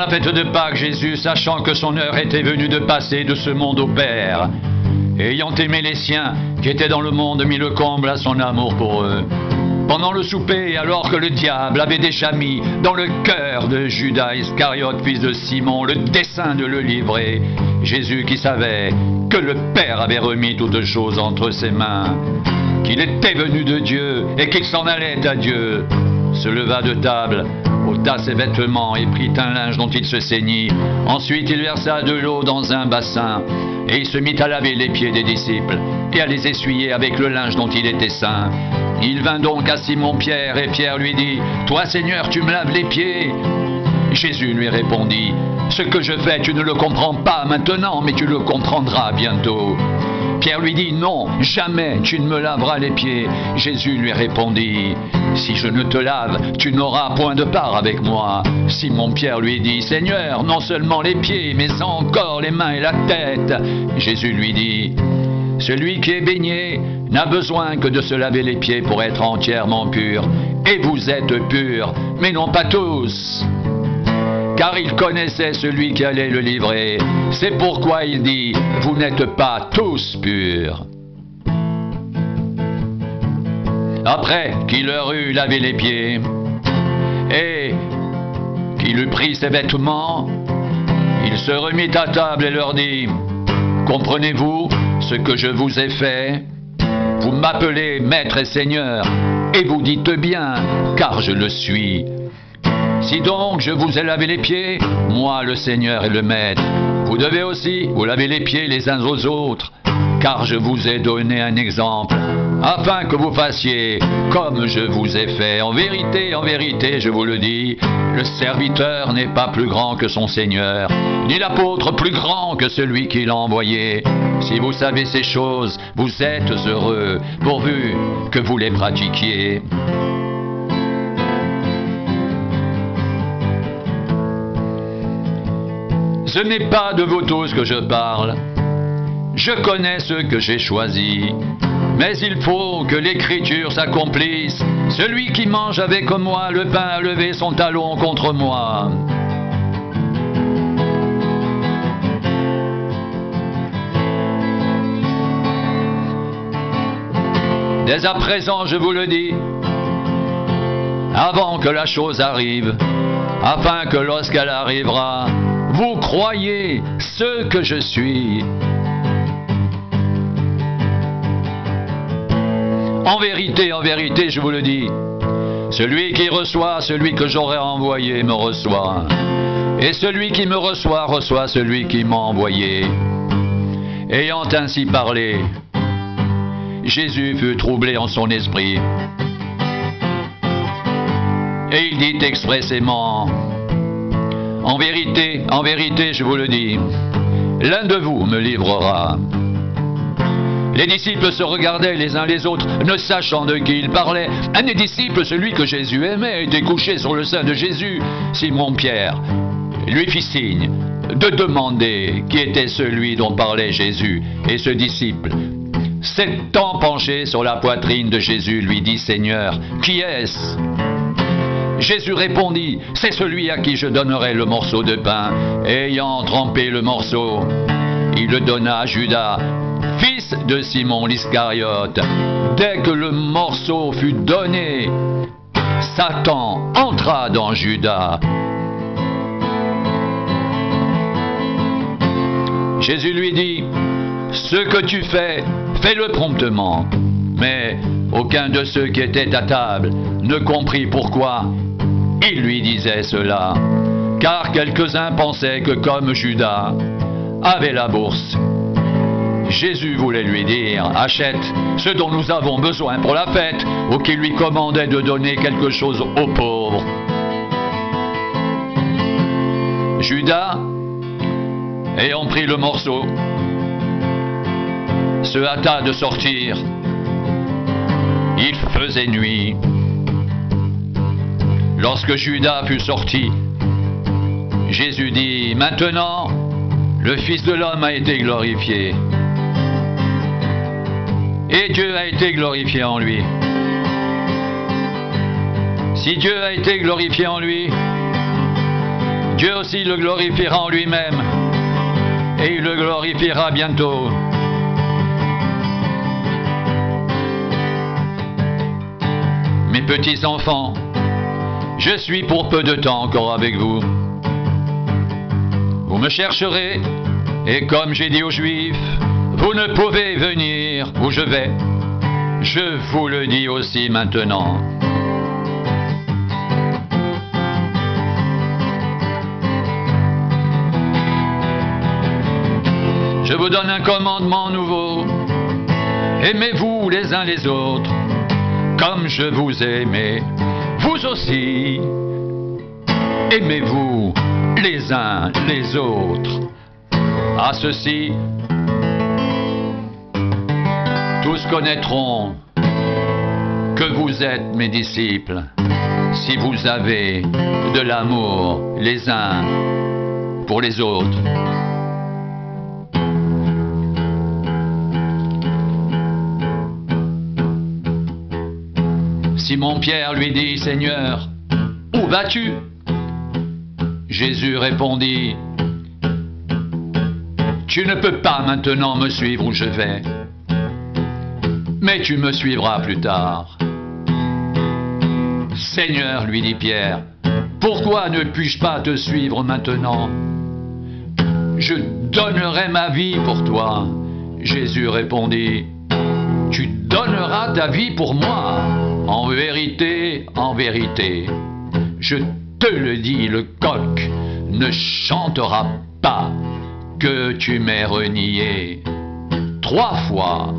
la fête de Pâques, Jésus, sachant que son heure était venue de passer de ce monde au Père, ayant aimé les siens qui étaient dans le monde, mit le comble à son amour pour eux. Pendant le souper, alors que le diable avait déjà mis dans le cœur de Judas Iscariote, fils de Simon, le dessein de le livrer, Jésus, qui savait que le Père avait remis toutes choses entre ses mains, qu'il était venu de Dieu et qu'il s'en allait à Dieu, se leva de table, ôta ses vêtements et prit un linge dont il se ceignit. Ensuite il versa de l'eau dans un bassin, et il se mit à laver les pieds des disciples, et à les essuyer avec le linge dont il était saint. Il vint donc à Simon-Pierre, et Pierre lui dit, « Toi, Seigneur, tu me laves les pieds ?» Jésus lui répondit, « Ce que je fais, tu ne le comprends pas maintenant, mais tu le comprendras bientôt. » Pierre lui dit, « Non, jamais tu ne me laveras les pieds. » Jésus lui répondit, « Si je ne te lave, tu n'auras point de part avec moi. » Simon-Pierre lui dit, « Seigneur, non seulement les pieds, mais encore les mains et la tête. » Jésus lui dit, « Celui qui est baigné n'a besoin que de se laver les pieds pour être entièrement pur. Et vous êtes purs, mais non pas tous. » Car il connaissait celui qui allait le livrer. C'est pourquoi il dit, « Vous n'êtes pas tous purs. » Après qu'il leur eut lavé les pieds, et qu'il eut pris ses vêtements, il se remit à table et leur dit, « Comprenez-vous ce que je vous ai fait? Vous m'appelez Maître et Seigneur, et vous dites bien, car je le suis. Si donc je vous ai lavé les pieds, moi le Seigneur et le Maître, vous devez aussi vous laver les pieds les uns aux autres, car je vous ai donné un exemple, afin que vous fassiez comme je vous ai fait. En vérité, je vous le dis, le serviteur n'est pas plus grand que son Seigneur, ni l'apôtre plus grand que celui qui l'a envoyé. Si vous savez ces choses, vous êtes heureux, pourvu que vous les pratiquiez. » Ce n'est pas de vous tous que je parle. Je connais ceux que j'ai choisis. Mais il faut que l'écriture s'accomplisse. Celui qui mange avec moi le pain a levé son talon contre moi. Dès à présent, je vous le dis, avant que la chose arrive, afin que lorsqu'elle arrivera, vous croyez ce que je suis. En vérité, je vous le dis, celui qui reçoit celui que j'aurai envoyé me reçoit, et celui qui me reçoit reçoit celui qui m'a envoyé. » Ayant ainsi parlé, Jésus fut troublé en son esprit, et il dit expressément, « En vérité, je vous le dis, l'un de vous me livrera. » Les disciples se regardaient les uns les autres, ne sachant de qui ils parlaient. Un des disciples, celui que Jésus aimait, était couché sur le sein de Jésus. Simon-Pierre lui fit signe de demander qui était celui dont parlait Jésus. Et ce disciple, s'étant penché sur la poitrine de Jésus, lui dit, « Seigneur, qui est-ce » Jésus répondit, « C'est celui à qui je donnerai le morceau de pain. » Ayant trempé le morceau, il le donna à Judas, fils de Simon l'Iscariote. Dès que le morceau fut donné, Satan entra dans Judas. Jésus lui dit, « Ce que tu fais, fais-le promptement. » Mais aucun de ceux qui étaient à table ne comprit pourquoi il lui disait cela, car quelques-uns pensaient que comme Judas avait la bourse, Jésus voulait lui dire, « Achète ce dont nous avons besoin pour la fête », ou qu'il lui commandait de donner quelque chose aux pauvres. Judas, ayant pris le morceau, se hâta de sortir. Il faisait nuit. Lorsque Judas fut sorti, Jésus dit, « Maintenant, le Fils de l'homme a été glorifié. Et Dieu a été glorifié en lui. Si Dieu a été glorifié en lui, Dieu aussi le glorifiera en lui-même, et il le glorifiera bientôt. Mes petits enfants, je suis pour peu de temps encore avec vous. Vous me chercherez, et comme j'ai dit aux Juifs, vous ne pouvez venir où je vais. Je vous le dis aussi maintenant. Je vous donne un commandement nouveau. Aimez-vous les uns les autres, comme je vous ai aimé. Vous aussi, aimez-vous les uns les autres. À ceci, tous connaîtront que vous êtes mes disciples, si vous avez de l'amour les uns pour les autres. Simon-Pierre lui dit, Seigneur, où vas-tu? Jésus répondit, tu ne peux pas maintenant me suivre où je vais, mais tu me suivras plus tard. Seigneur, lui dit Pierre, pourquoi ne puis-je pas te suivre maintenant? Je donnerai ma vie pour toi. Jésus répondit, tu donneras ta vie pour moi. En vérité, je te le dis, le coq ne chantera pas que tu m'aies renié 3 fois.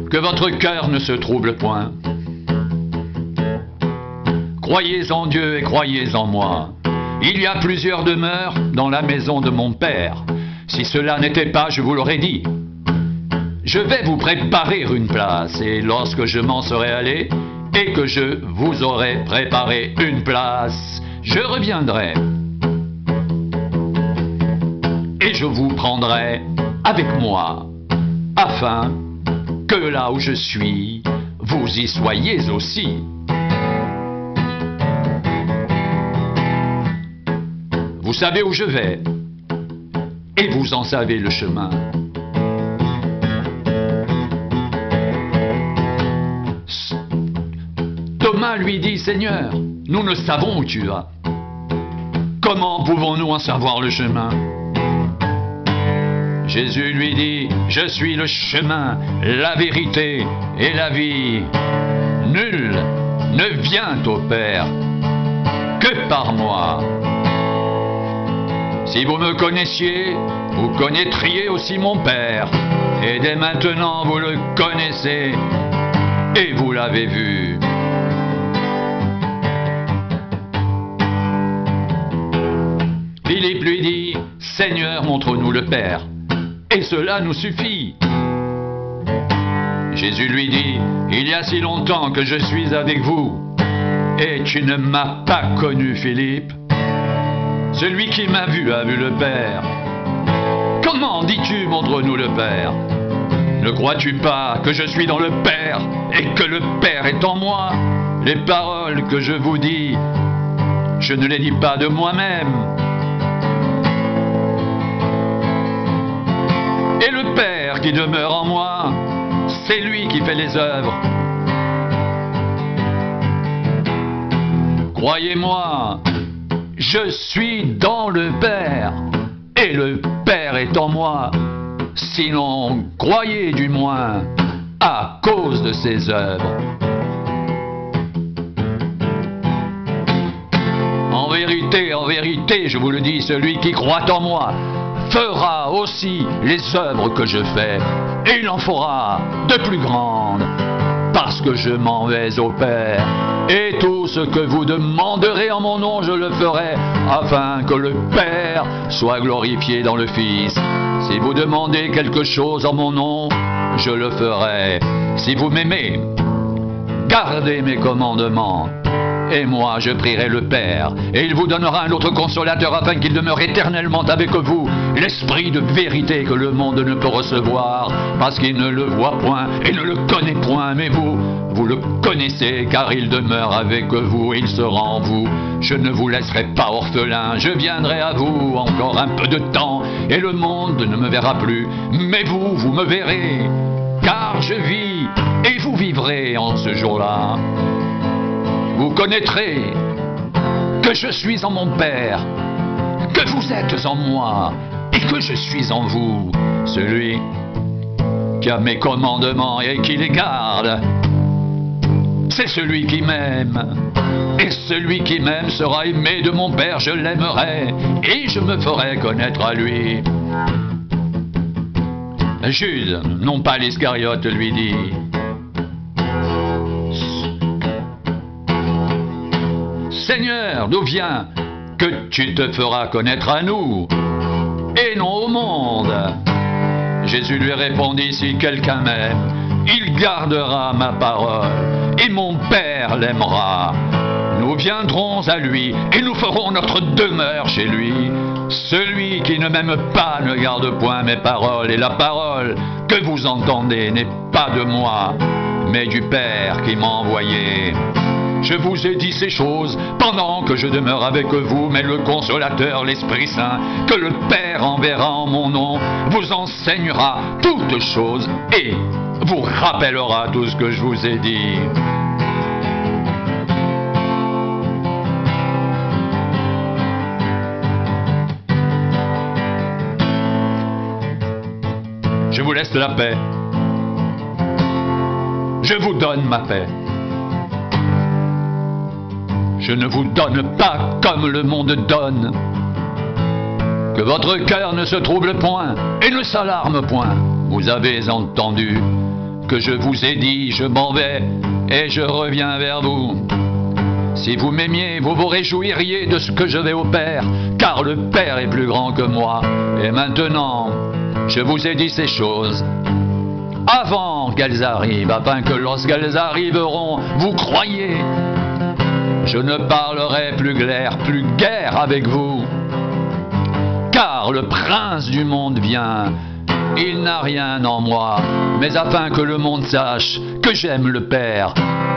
Que votre cœur ne se trouble point. Croyez en Dieu et croyez en moi. Il y a plusieurs demeures dans la maison de mon Père. Si cela n'était pas, je vous l'aurais dit. Je vais vous préparer une place, et lorsque je m'en serai allé, et que je vous aurai préparé une place, je reviendrai. Et je vous prendrai avec moi, afin que là où je suis, vous y soyez aussi. Vous savez où je vais, et vous en savez le chemin. Thomas lui dit, Seigneur, nous ne savons où tu vas. Comment pouvons-nous en savoir le chemin? Jésus lui dit, je suis le chemin, la vérité et la vie. Nul ne vient au Père que par moi. Si vous me connaissiez, vous connaîtriez aussi mon Père. Et dès maintenant, vous le connaissez et vous l'avez vu. Philippe lui dit, Seigneur, montre-nous le Père. Et cela nous suffit. Jésus lui dit, il y a si longtemps que je suis avec vous, et tu ne m'as pas connu, Philippe. Celui qui m'a vu a vu le Père. Comment dis-tu, montre-nous le Père? Ne crois-tu pas que je suis dans le Père, et que le Père est en moi? Les paroles que je vous dis, je ne les dis pas de moi-même. Et le Père qui demeure en moi, c'est lui qui fait les œuvres. Croyez-moi, je suis dans le Père, et le Père est en moi. Sinon, croyez du moins à cause de ses œuvres. En vérité, je vous le dis, celui qui croit en moi fera aussi les œuvres que je fais, et il en fera de plus grandes, parce que je m'en vais au Père. Et tout ce que vous demanderez en mon nom, je le ferai, afin que le Père soit glorifié dans le Fils. Si vous demandez quelque chose en mon nom, je le ferai. Si vous m'aimez, gardez mes commandements. Et moi, je prierai le Père, et il vous donnera un autre consolateur afin qu'il demeure éternellement avec vous, l'Esprit de vérité que le monde ne peut recevoir, parce qu'il ne le voit point et ne le connaît point, mais vous le connaissez, car il demeure avec vous, il sera en vous. Je ne vous laisserai pas orphelin, je viendrai à vous encore un peu de temps, et le monde ne me verra plus, mais vous me verrez, car je vis, et vous vivrez en ce jour-là. Vous connaîtrez que je suis en mon Père, que vous êtes en moi, et que je suis en vous. Celui qui a mes commandements et qui les garde, c'est celui qui m'aime. Et celui qui m'aime sera aimé de mon Père, je l'aimerai, et je me ferai connaître à lui. Jude, non pas l'Iscariote, lui dit: Seigneur, d'où vient que tu te feras connaître à nous, et non au monde? Jésus lui répondit: Si quelqu'un m'aime, il gardera ma parole, et mon Père l'aimera. Nous viendrons à lui, et nous ferons notre demeure chez lui. Celui qui ne m'aime pas ne garde point mes paroles, et la parole que vous entendez n'est pas de moi, mais du Père qui m'a envoyé. Je vous ai dit ces choses pendant que je demeure avec vous, mais le Consolateur, l'Esprit Saint, que le Père enverra en mon nom, vous enseignera toutes choses et vous rappellera tout ce que je vous ai dit. Je vous laisse la paix. Je vous donne ma paix. Je ne vous donne pas comme le monde donne. Que votre cœur ne se trouble point et ne s'alarme point. Vous avez entendu que je vous ai dit, je m'en vais et je reviens vers vous. Si vous m'aimiez, vous vous réjouiriez de ce que je vais au Père, car le Père est plus grand que moi. Et maintenant, je vous ai dit ces choses avant qu'elles arrivent, afin que lorsqu'elles arriveront, vous croyiez. Je ne parlerai plus guère avec vous, car le prince du monde vient. Il n'a rien en moi, mais afin que le monde sache que j'aime le Père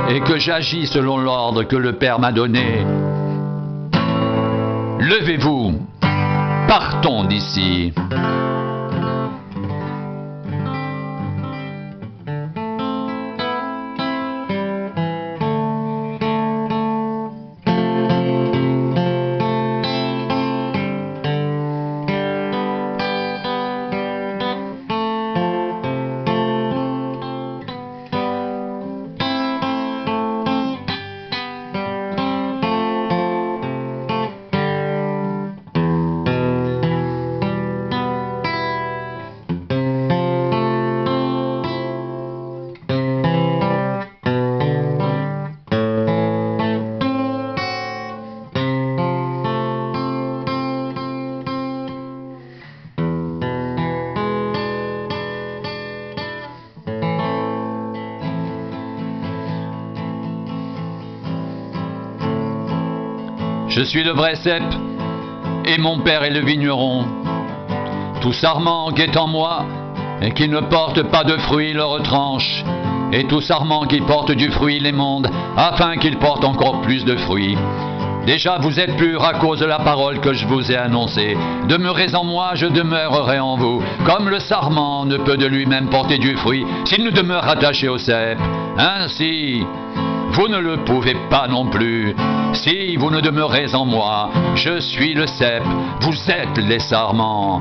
et que j'agis selon l'ordre que le Père m'a donné. Levez-vous, partons d'ici. Je suis le vrai cep, et mon Père est le vigneron. Tout sarment qui est en moi, et qui ne porte pas de fruits, le retranche. Et tout sarment qui porte du fruit, l'émonde, afin qu'il porte encore plus de fruits. Déjà vous êtes purs à cause de la parole que je vous ai annoncée. Demeurez en moi, je demeurerai en vous. Comme le sarment ne peut de lui-même porter du fruit, s'il ne demeure attaché au cep. Ainsi, vous ne le pouvez pas non plus. Si vous ne demeurez en moi, je suis le cep, vous êtes les sarments.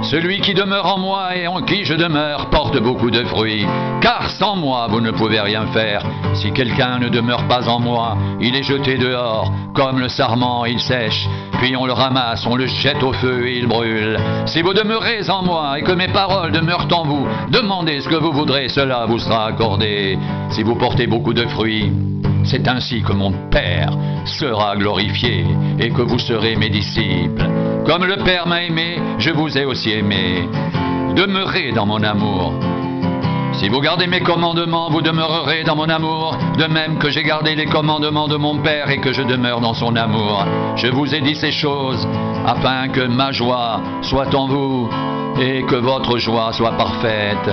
Celui qui demeure en moi et en qui je demeure porte beaucoup de fruits, car sans moi vous ne pouvez rien faire. Si quelqu'un ne demeure pas en moi, il est jeté dehors, comme le sarment, il sèche, puis on le ramasse, on le jette au feu et il brûle. Si vous demeurez en moi et que mes paroles demeurent en vous, demandez ce que vous voudrez, cela vous sera accordé. Si vous portez beaucoup de fruits, c'est ainsi que mon Père sera glorifié et que vous serez mes disciples. Comme le Père m'a aimé, je vous ai aussi aimé. Demeurez dans mon amour. Si vous gardez mes commandements, vous demeurerez dans mon amour, de même que j'ai gardé les commandements de mon Père et que je demeure dans son amour. Je vous ai dit ces choses, afin que ma joie soit en vous et que votre joie soit parfaite.